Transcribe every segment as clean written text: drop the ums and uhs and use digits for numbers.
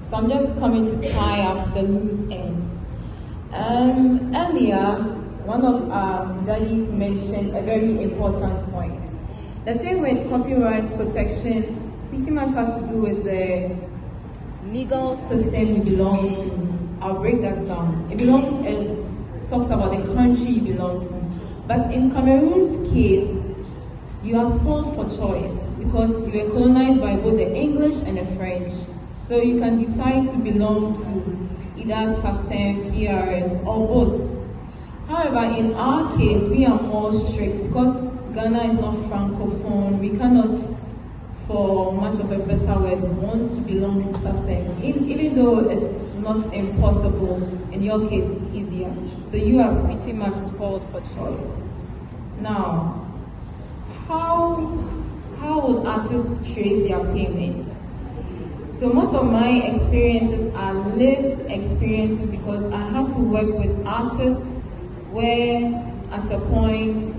So I'm just coming to tie up the loose ends. Earlier, one of our daddies mentioned a very important point. The thing with copyright protection pretty much has to do with the legal system you belong to. I'll break that down. It talks about the country you belong to. But in Cameroon's case, you are spoiled for choice because you were colonized by both the English and the French. So you can decide to belong to either SAEM, PRS, or both. However, in our case, we are more strict because Ghana is not francophone. We cannot, for much of a better word, want to belong to SAEM, even though it's not impossible. In your case, it's easier. So you are pretty much spoiled for choice. Now, how would artists trace their payments? So most of my experiences are lived experiences because I had to work with artists where at a point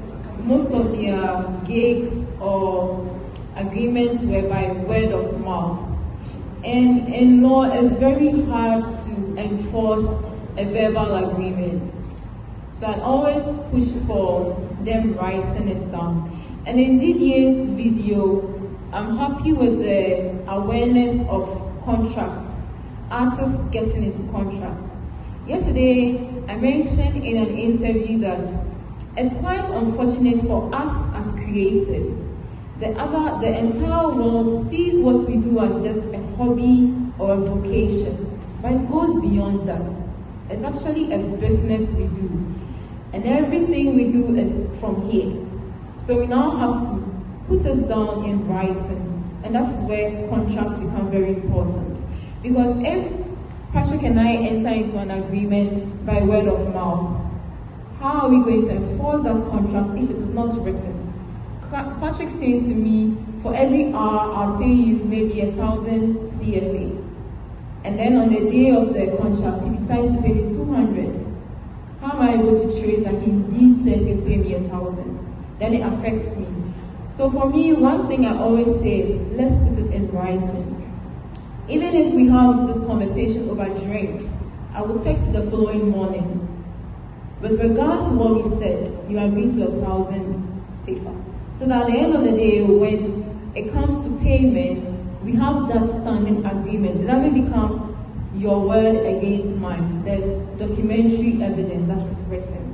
most of their gigs or agreements were by word of mouth. And in law, it's very hard to enforce a verbal agreement. So I always push for them writing it down. And in Didier's video, I'm happy with the awareness of contracts, artists getting into contracts. Yesterday, I mentioned in an interview that it's quite unfortunate for us as creatives. The entire world sees what we do as just a hobby or a vocation, but it goes beyond that. It's actually a business we do, and everything we do is from here. So we now have to put it down in writing, and that is where contracts become very important. Because if Patrick and I enter into an agreement by word of mouth, how are we going to enforce that contract if it is not written? Patrick says to me, for every hour, I'll pay you maybe 1,000 CFA. And then on the day of the contract, he decides to pay me 200. How am I able to trace that he indeed said he'll pay me 1,000? Then it affects me. So for me, one thing I always say is, let's put it in writing. Even if we have this conversation over drinks, I will text you the following morning. With regards to what we said, you agree to 1,000 safer. So that at the end of the day, when it comes to payments, we have that standing agreement. It doesn't become your word against mine. There's documentary evidence that is written.